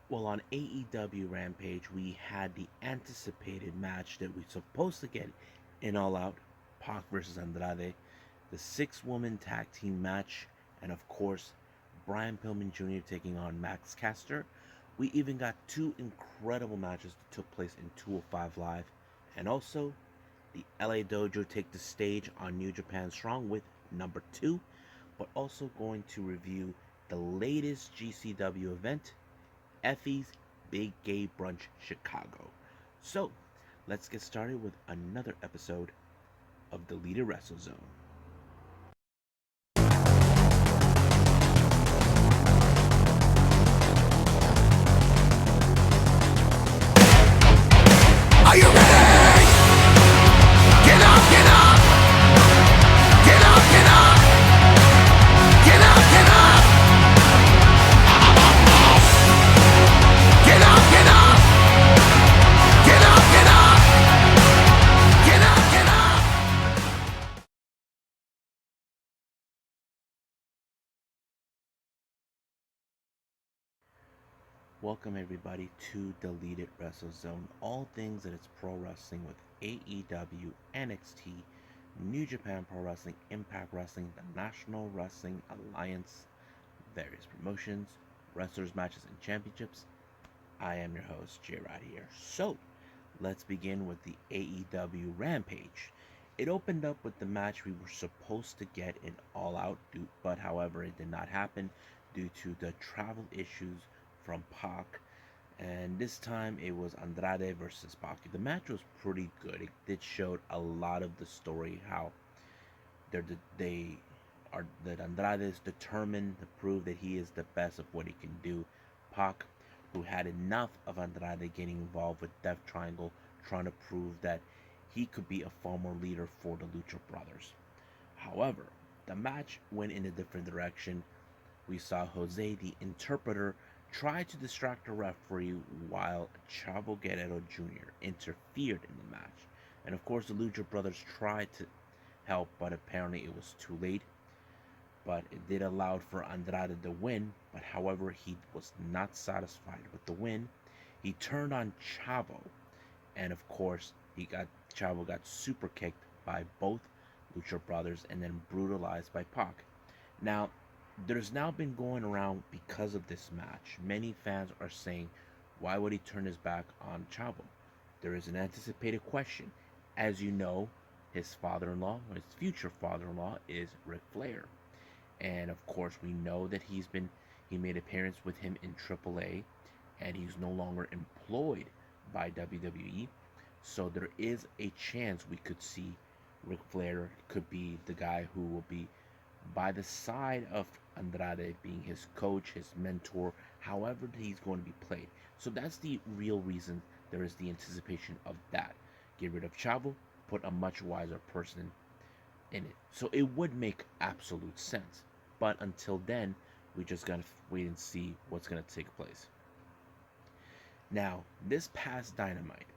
Well, on AEW Rampage, we had the anticipated match that we are supposed to get in All Out, Pac versus Andrade, the six-woman tag team match, and of course, Brian Pillman Jr. taking on Max Caster. We even got two incredible matches that took place in 205 Live, and also the LA Dojo take the stage on New Japan Strong with number two, but also going to review the latest GCW event, Effy's Big Gay Brunch Chicago. So, let's get started with another episode of the Leader Wrestle Zone. Are you ready? Get up, get up! Get up, get up! Get up, get up! Get up, get up! Get up, get up! Get up, get up! Welcome everybody to Deleted Wrestle Zone. All things that it's pro wrestling with AEW, NXT, New Japan Pro Wrestling, Impact Wrestling, the National Wrestling Alliance, various promotions, wrestlers, matches, and championships. I am your host, J Rod here. So, let's begin with the AEW Rampage. It opened up with the match we were supposed to get in All Out, but however, it did not happen due to the travel issues from Pac. And this time it was Andrade versus Pac. The match was pretty good. It did show a lot of the story, how they are that Andrade is determined to prove that he is the best of what he can do. Pac, who had enough of Andrade getting involved with Death Triangle, trying to prove that he could be a former leader for the Lucha Brothers. However, the match went in a different direction. We saw Jose, the interpreter, try to distract the referee while Chavo Guerrero Jr. interfered in the match. And of course, the Lucha Brothers tried to help, but apparently it was too late. But it did allow for Andrade to win, but however, he was not satisfied with the win. He turned on Chavo, and of course, Chavo got super kicked by both Lucha Brothers and then brutalized by Pac. Now, there's now been going around because of this match. Many fans are saying, why would he turn his back on Chavo? There is an anticipated question. As you know, his father-in-law, his future father-in-law, is Ric Flair. And of course, we know that he made appearance with him in AAA, and he's no longer employed by WWE. So there is a chance we could see Ric Flair could be the guy who will be by the side of Andrade, being his coach, his mentor, however he's going to be played. So that's the real reason there is the anticipation of that. Get rid of Chavo, put a much wiser person in it. So it would make absolute sense. But until then, we just gotta wait and see what's gonna take place. Now, this past Dynamite,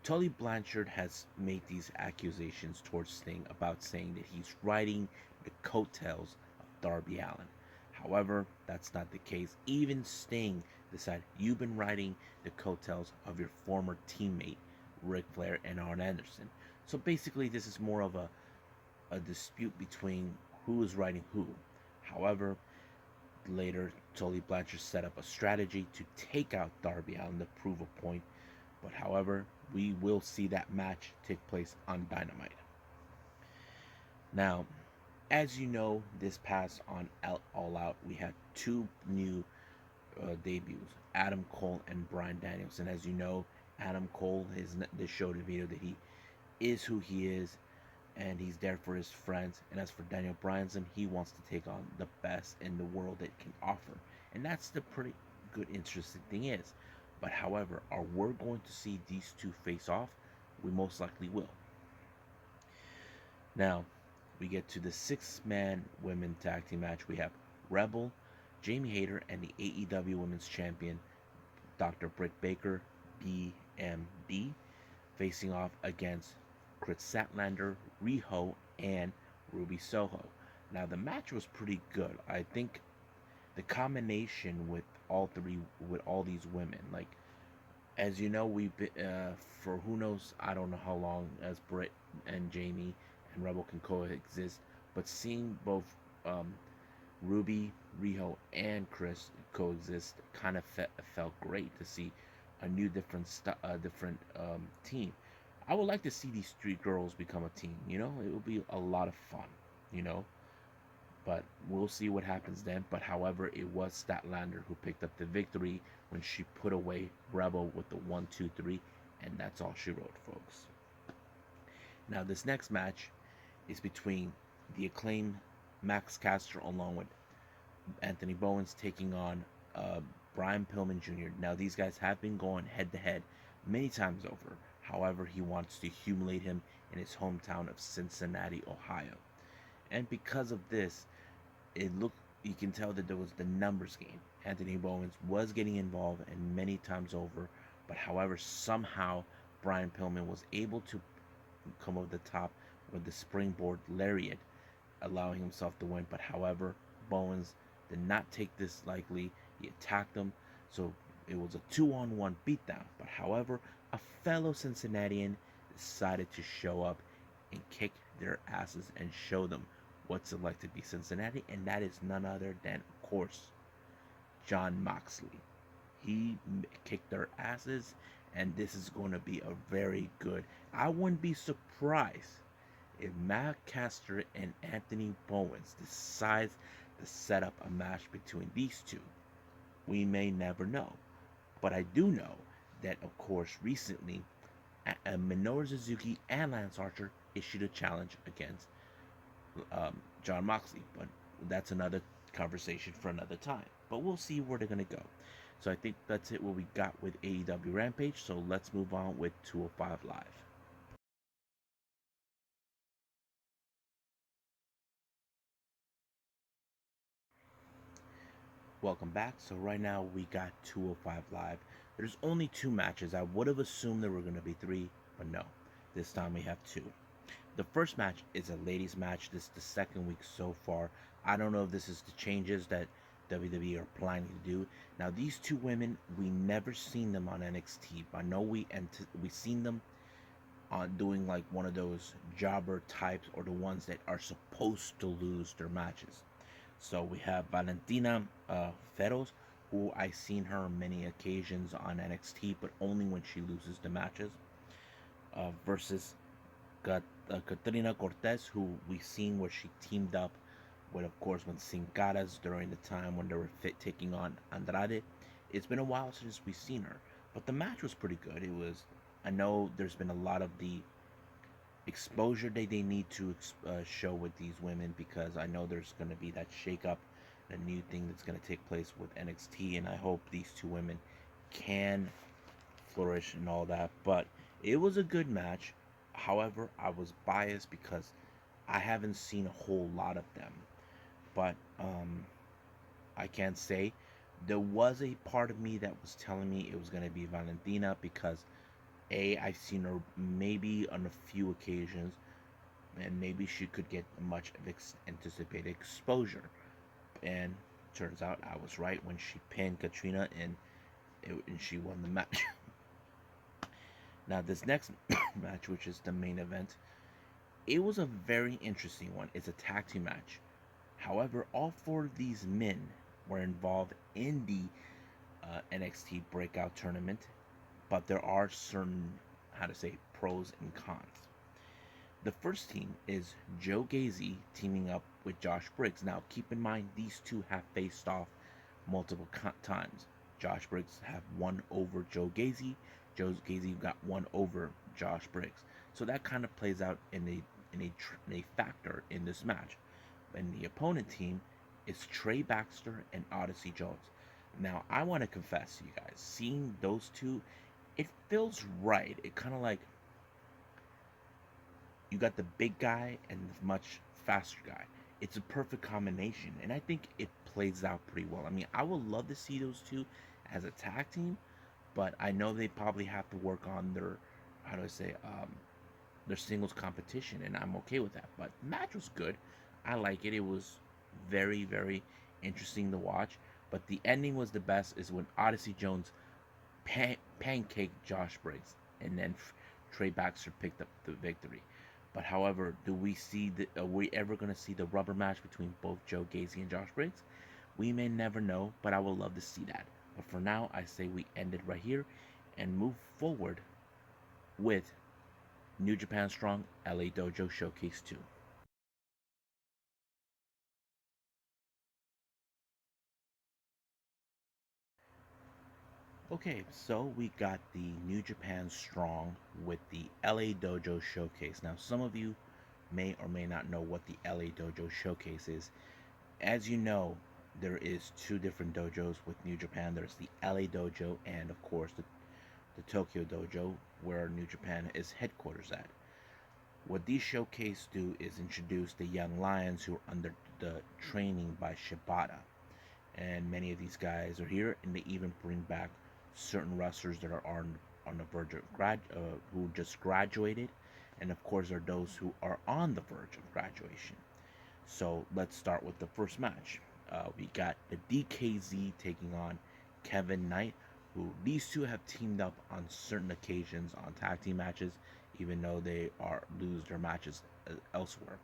Tully Blanchard has made these accusations towards Sting about saying that he's riding the coattails of Darby Allin. However, that's not the case. Even Sting decided you've been riding the coattails of your former teammate, Ric Flair and Arn Anderson. So basically, this is more of a dispute between who is riding who. However, later, Tully Blanchard set up a strategy to take out Darby Allin to prove a point. But however, we will see that match take place on Dynamite. Now, as you know, this past on All Out, we had two new debuts, Adam Cole and Bryan Danielson. As you know, Adam Cole has showed a video that he is who he is, and he's there for his friends. And as for Daniel Bryanson, he wants to take on the best in the world that can offer. And that's the pretty good, interesting thing is. But however, are we going to see these two face off? We most likely will. Now, we get to the six-man women tag team match. We have Rebel, Jamie Hayter, and the AEW Women's Champion, Dr. Britt Baker, BMD, facing off against Chris Statlander, Riho, and Ruby Soho. Now, the match was pretty good. I think the combination with all these women, like, as you know, we've been for who knows, I don't know how long, as Britt and Jamie and Rebel can coexist, but seeing both um, Ruby, Riho, and Chris coexist kind of felt great to see a new different team. I would like to see these three girls become a team. You know, it would be a lot of fun. You know, but we'll see what happens then. But however, it was Statlander who picked up the victory when she put away Rebel with the 1, 2, 3, and that's all she wrote, folks. Now, this next match is between the acclaimed Max Caster along with Anthony Bowens taking on Brian Pillman Jr. Now, these guys have been going head to head many times over. However, he wants to humiliate him in his hometown of Cincinnati, Ohio. And because of this, it looked you can tell that there was the numbers game. Anthony Bowens was getting involved and many times over, but however, somehow Brian Pillman was able to come over the top with the springboard lariat, allowing himself to win. But however, Bowens did not take this lightly. He attacked him, so it was a 2-on-1 beatdown. But however, a fellow Cincinnatian decided to show up and kick their asses and show them what's it like to be Cincinnati, and that is none other than, of course, Jon Moxley. He kicked their asses, and this is going to be a very good. I wouldn't be surprised if Matt Caster and Anthony Bowens decides to set up a match between these two. We may never know, but I do know that, of course, recently Minoru Suzuki and Lance Archer issued a challenge against Jon Moxley, but that's another conversation for another time. But we'll see where they're gonna go. So I think that's it what we got with AEW Rampage. So let's move on with 205 Live. Welcome back. So right now we got 205 Live. There's only two matches. I would have assumed there were going to be three, but no. This time we have two. The first match is a ladies match. This is the second week so far. I don't know if this is the changes that WWE are planning to do. Now these two women, we never seen them on NXT. I know we seen them on doing like one of those jobber types or the ones that are supposed to lose their matches. So we have Valentina Feroz, who I seen her on many occasions on NXT, but only when she loses the matches, versus Katrina Cortez, who we seen where she teamed up with, of course, with Sin Caras during the time when they were taking on Andrade. It's been a while since we've seen her, but the match was pretty good. It was. I know there's been a lot of the exposure that they need to show with these women, because I know there's going to be that shake-up, a new thing that's going to take place with NXT, and I hope these two women can flourish and all that. But it was a good match. However, I was biased because I haven't seen a whole lot of them. But I can't say. There was a part of me that was telling me it was going to be Valentina because I've seen her maybe on a few occasions, and maybe she could get much of anticipated exposure. And turns out I was right when she pinned Katrina, and she won the match. Now this next match, which is the main event, it was a very interesting one. It's a tag team match. However, all four of these men were involved in the NXT Breakout tournament, but there are certain, pros and cons. The first team is Joe Gacy teaming up with Josh Briggs. Now, keep in mind, these two have faced off multiple times. Josh Briggs have won over Joe Gacy. Joe Gacy got one over Josh Briggs. So that kind of plays out in a factor in this match. And the opponent team is Trey Baxter and Odyssey Jones. Now, I want to confess to you guys, seeing those two, it feels right. It kind of like you got the big guy and the much faster guy. It's a perfect combination, and I think it plays out pretty well. I mean, I would love to see those two as a tag team, but I know they probably have to work on their, their singles competition, and I'm okay with that. But the match was good. I like it. It was very, very interesting to watch. But the ending was the best is when Odyssey Jones pancaked Josh Briggs, and then Trey Baxter picked up the victory. But however, are we ever going to see the rubber match between both Joe Gacy and Josh Briggs? We may never know, but I would love to see that. But for now, I say we end it right here and move forward with New Japan Strong LA Dojo Showcase 2. Okay, so we got the New Japan Strong with the LA Dojo Showcase. Now, some of you may or may not know what the LA Dojo Showcase is. As you know, there is two different dojos with New Japan. There's the LA Dojo and, of course, the Tokyo Dojo, where New Japan is headquarters at. What these showcase do is introduce the young lions who are under the training by Shibata. And many of these guys are here, and they even bring back certain wrestlers that are on the verge of who just graduated, and of course are those who are on the verge of graduation. So let's start with the first match. We got the DKZ taking on Kevin Knight, who these two have teamed up on certain occasions on tag team matches, even though they are lose their matches elsewhere.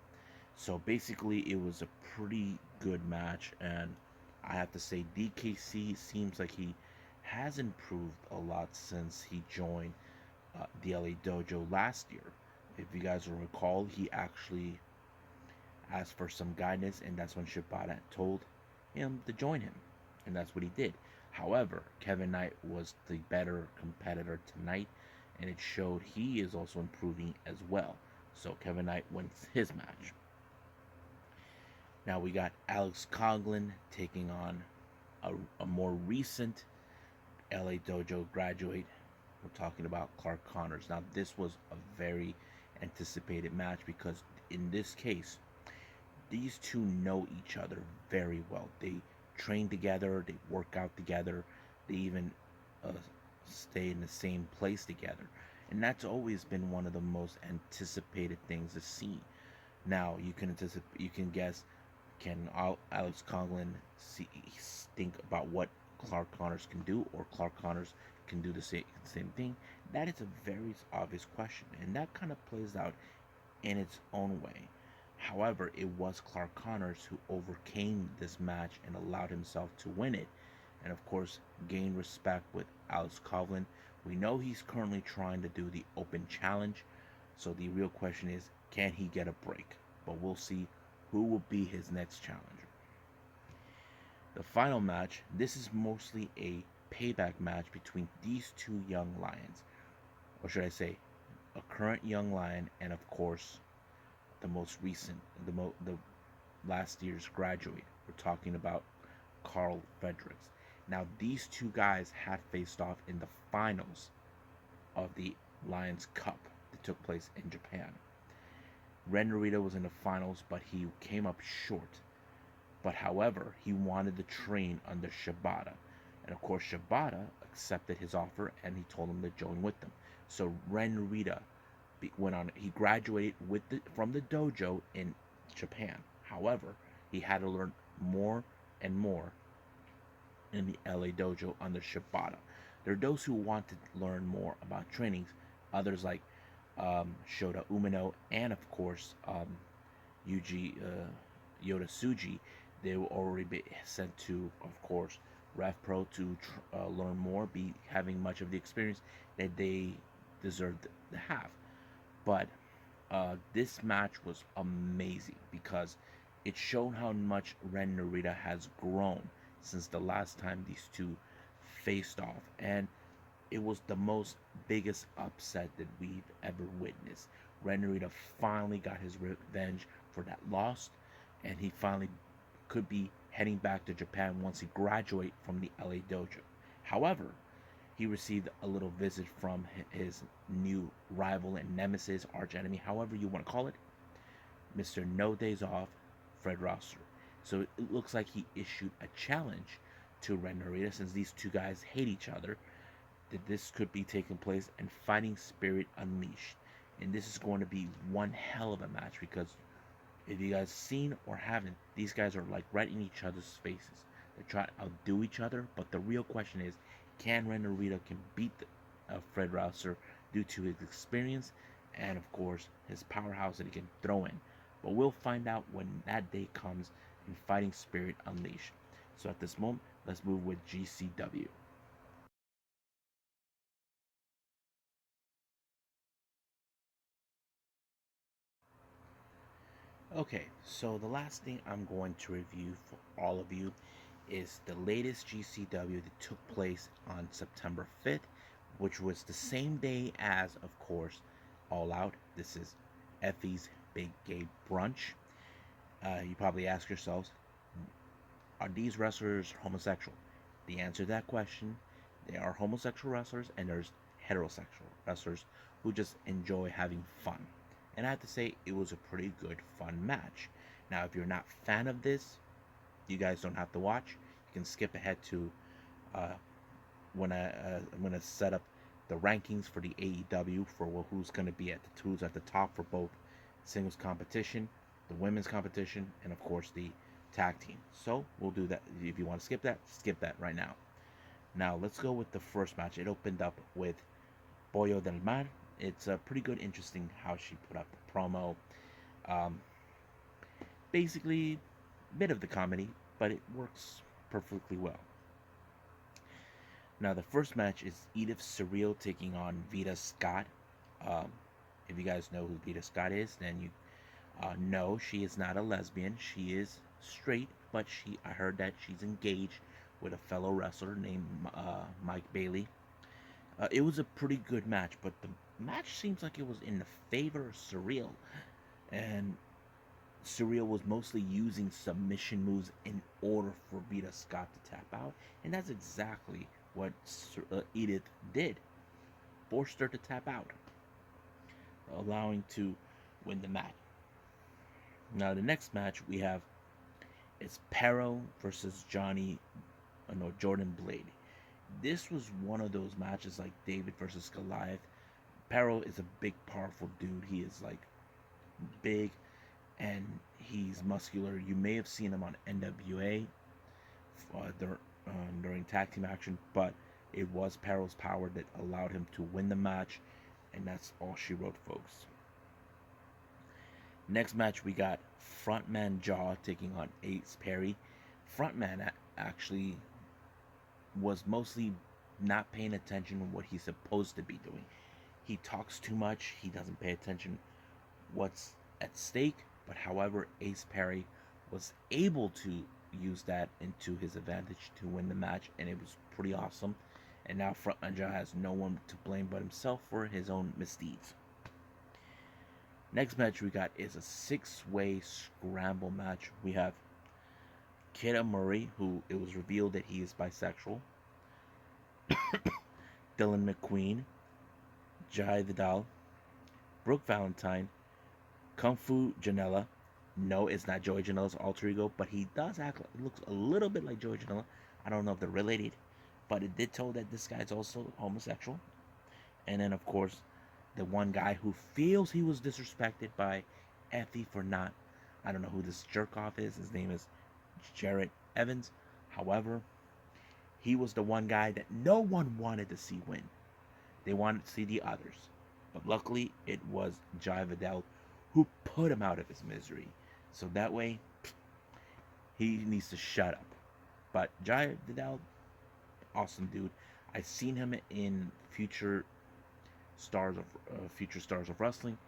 So basically, it was a pretty good match, and I have to say DKC seems like he has improved a lot since he joined the LA Dojo last year. If you guys will recall, he actually asked for some guidance, and that's when Shibata told him to join him, and that's what he did. However, Kevin Knight was the better competitor tonight, and it showed he is also improving as well. So Kevin Knight wins his match. Now we got Alex Coughlin taking on a more recent LA Dojo graduate. We're talking about Clark Connors. Now this was a very anticipated match because in this case, these two know each other very well. They train together, they work out together, they even uh, stay in the same place together. And that's always been one of the most anticipated things to see. Now you can guess, can Alex Coughlin think about what Clark Connors can do, or Clark Connors can do the same thing? That is a very obvious question, and that kind of plays out in its own way. However, it was Clark Connors who overcame this match and allowed himself to win it, and of course, gain respect with Alex Coughlin. We know he's currently trying to do the Open Challenge, so the real question is, can he get a break? But we'll see who will be his next challenger. The final match, this is mostly a payback match between these two young lions, or should I say, a current young lion and of course the most recent, the last year's graduate. We're talking about Carl Fredericks. Now these two guys had faced off in the finals of the Lions Cup that took place in Japan. Ren Narita was in the finals, but he came up short. But however, he wanted to train under Shibata. And of course, Shibata accepted his offer and he told him to join with them. So Ren Narita went on. He graduated from the dojo in Japan. However, he had to learn more and more in the LA dojo under Shibata. There are those who want to learn more about trainings. Others like Shota Umino and of course Yuji Yoda Suji. They will already be sent to, of course, Rev Pro to learn more, be having much of the experience that they deserve to have. But this match was amazing because it showed how much Ren Narita has grown since the last time these two faced off, and it was the most biggest upset that we've ever witnessed. Ren Narita finally got his revenge for that loss, and he finally could be heading back to Japan once he graduates from the LA dojo. However, he received a little visit from his new rival and nemesis, arch enemy, however you want to call it, Mr. No Days Off, Fred Rosser. So it looks like he issued a challenge to Ren Narita, since these two guys hate each other, that this could be taking place and Fighting Spirit Unleashed. And this is going to be one hell of a match because If you guys seen or haven't, these guys are like right in each other's faces. They try to outdo each other, but the real question is, can Ren Narita can beat Fred Rouser due to his experience and of course his powerhouse that he can throw in. But we'll find out when that day comes in Fighting Spirit Unleashed. So at this moment, let's move with GCW. Okay, so the last thing I'm going to review for all of you is the latest GCW that took place on September 5th, which was the same day as, of course, All Out. This is Effy's Big Gay Brunch. You probably ask yourselves, are these wrestlers homosexual? The answer to that question, they are homosexual wrestlers, and there's heterosexual wrestlers who just enjoy having fun. And I have to say, it was a pretty good, fun match. Now, if you're not a fan of this, you guys don't have to watch. You can skip ahead to uh, I'm gonna set up the rankings for the AEW for who's gonna be at the top for both singles competition, the women's competition, and of course the tag team. So we'll do that. If you want to skip that right now. Now let's go with the first match. It opened up with Pollo del Mar. It's pretty good, interesting how she put up the promo. Um, Basically, bit of the comedy, but it works perfectly well. Now, the first match is Edith Surreal taking on Vita Scott. Um, if you guys know who Vita Scott is, then you know she is not a lesbian. She is straight, but I heard that she's engaged with a fellow wrestler named Mike Bailey. It was a pretty good match, but the match seems like it was in the favor of Surreal, and Surreal was mostly using submission moves in order for Vita Scott to tap out, and that's exactly what Edith did. Forced her to tap out, allowing to win the match. Now the next match we have is Perro versus Jordan Blade. This was one of those matches like David versus Goliath. Perro is a big, powerful dude. He is like big and he's muscular. You may have seen him on NWA during tag team action, but it was Perro's power that allowed him to win the match, and that's all she wrote, folks. Next match, we got Frontman Jaw taking on Ace Perry. Frontman actually was mostly not paying attention to what he's supposed to be doing. He talks too much. He doesn't pay attention what's at stake. But however, Ace Perry was able to use that into his advantage to win the match, and it was pretty awesome. And now Frontman Jaw has no one to blame but himself for his own misdeeds. Next match we got is a six-way scramble match. We have Kida Murray, who it was revealed that he is bisexual. Dylan McQueen, Jai Vidal, Brooke Valentine, Kung Fu Janela. No, it's not Joey Janela's alter ego, but he does looks a little bit like Joey Janela. I don't know if they're related, but it did tell that this guy's also homosexual. And then, of course, the one guy who feels he was disrespected by Effy for not, I don't know who this jerk off is. His name is Jarrett Evans. However, he was the one guy that no one wanted to see win. They wanted to see the others. But luckily, it was Jai Vidal who put him out of his misery. So that way, he needs to shut up. But Jai Vidal, awesome dude. I've seen him in future stars of wrestling.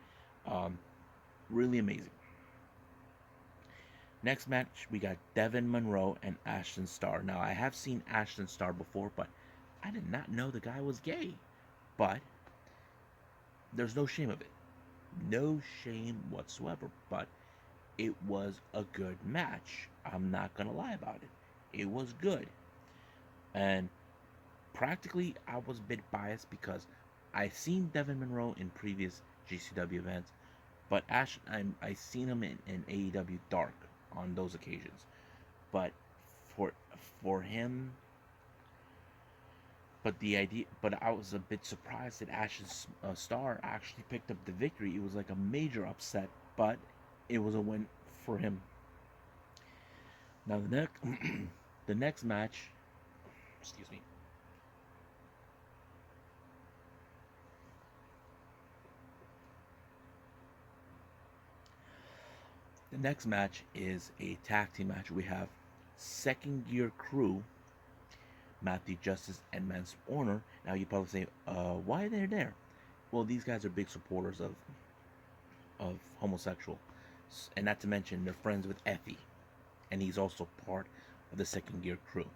Really amazing. Next match, we got Devin Monroe and Ashton Starr. Now, I have seen Ashton Starr before, but I did not know the guy was gay. But there's no shame of it. No shame whatsoever. But it was a good match. I'm not going to lie about it. It was good. And practically, I was a bit biased because I've seen Devin Monroe in previous GCW events, but I seen him in AEW Dark on those occasions. But for him, but I was a bit surprised that Ashton Starr actually picked up the victory. It was like a major upset, but it was a win for him. Now the next match, excuse me. The next match is a tag team match. We have Second Gear Crew, Matthew Justice and Mance Warner. Now you probably say, why are they there? Well, these guys are big supporters of homosexual, and not to mention they're friends with Effy, and he's also part of the Second Gear Crew.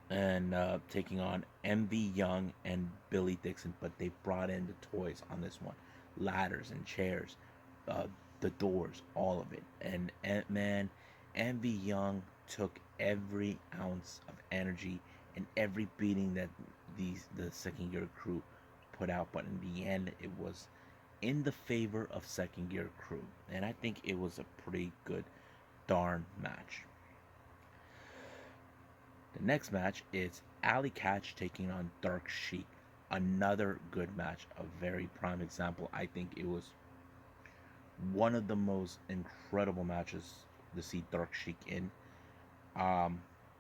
And taking on MV Young and Billy Dixon, but they brought in the toys on this one, ladders and chairs, the doors, all of it. And man, MV Young took every ounce of energy and every beating that the Second Gear Crew put out, but in the end, it was in the favor of Second Gear Crew, and I think it was a pretty good darn match. The next match is Alley Catch taking on Dark Sheik. Another good match, a very prime example. I think it was one of the most incredible matches to see Dark Sheik in.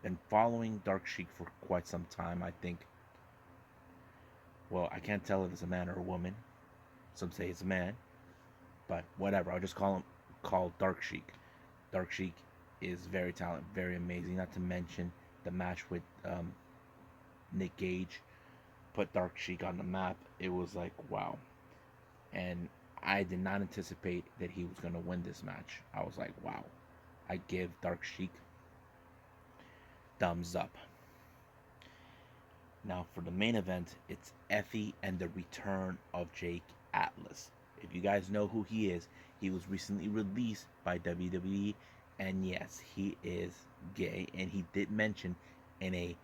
Been following Dark Sheik for quite some time. I think, well, I can't tell if it's a man or a woman. Some say it's a man, but whatever. I'll just call Dark Sheik. Dark Sheik is very talented, very amazing. Not to mention the match with Nick Gage put Dark Sheik on the map. It was like, wow. And I did not anticipate that he was going to win this match. I was like, wow. I give Dark Sheik thumbs up. Now for the main event, it's Effy and the return of Jake Atlas. If you guys know who he is, he was recently released by WWE, and yes, he is gay. And he did mention in a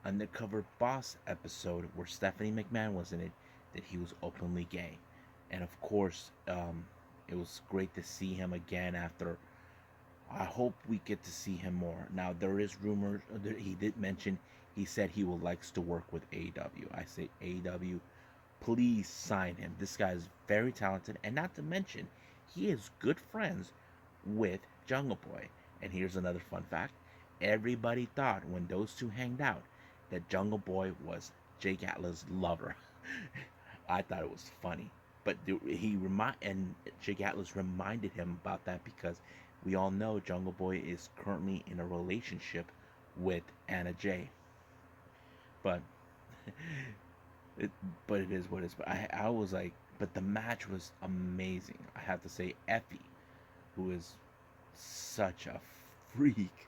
Undercover Boss episode where Stephanie McMahon was in it that he was openly gay. And of course, it was great to see him again after. I hope we get to see him more. Now there is rumors. He did mention he said he would likes to work with AEW. I say AEW, please sign him. This guy is very talented, and not to mention, he is good friends with Jungle Boy. And here's another fun fact: everybody thought when those two hanged out that Jungle Boy was Jake Atlas' lover. I thought it was funny, but Jake Atlas reminded him about that because we all know Jungle Boy is currently in a relationship with Anna Jay. But it, but it is what it is. But I was like, but the match was amazing. I have to say, Effy, who is such a freak,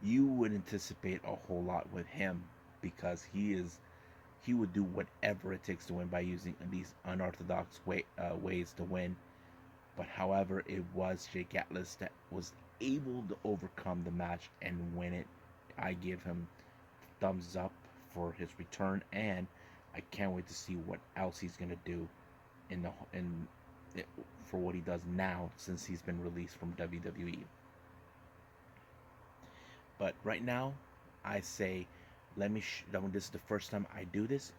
you would anticipate a whole lot with him because he would do whatever it takes to win by using these unorthodox ways to win. But however, it was Jake Atlas that was able to overcome the match and win it. I give him thumbs up for his return, and I can't wait to see what else he's gonna do for what he does now since he's been released from WWE. But right now, I say, this is the first time I do this.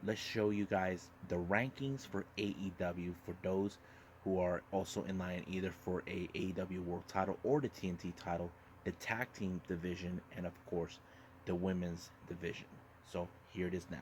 Let's show you guys the rankings for AEW for those who are also in line either for a AEW World Title or the TNT title, the Tag Team division, and of course, the Women's division. So here it is now.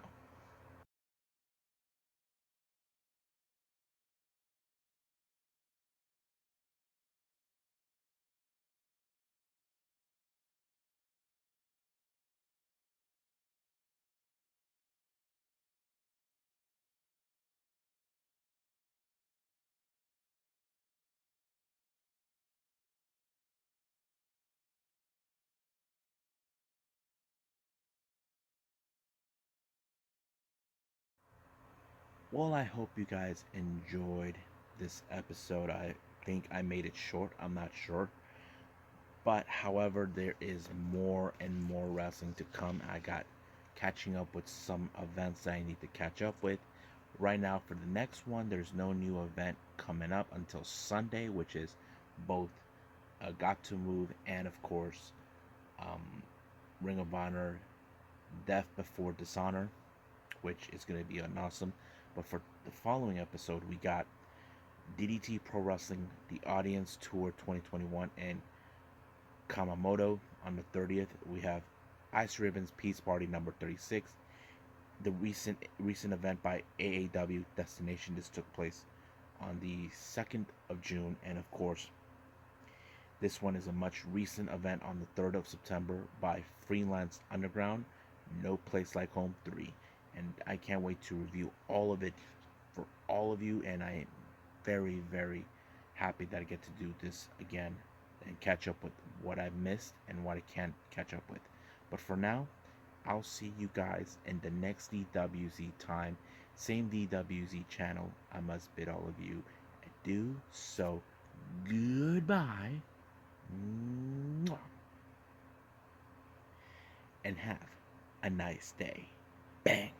Well, I hope you guys enjoyed this episode. I think I made it short. I'm not sure. But however, there is more and more wrestling to come. I got catching up with some events that I need to catch up with. Right now, for the next one, there's no new event coming up until Sunday, which is both Got to Move and, of course, um, Ring of Honor Death Before Dishonor, which is going to be an awesome. But for the following episode, we got DDT Pro Wrestling, the Audience Tour 2021 in Kamamoto on the 30th. We have Ice Ribbons Peace Party number 36. The recent event by AEW Destination. This took place on the 2nd of June, and of course, this one is a much recent event on the 3rd of September by Freelance Underground, No Place Like Home 3. And I can't wait to review all of it for all of you, and I am very, very happy that I get to do this again and catch up with what I missed and what I can't catch up with. But for now, I'll see you guys in the next DWZ time. Same DWZ channel. I must bid all of you adieu. So, goodbye. Mwah. And have a nice day. Bang.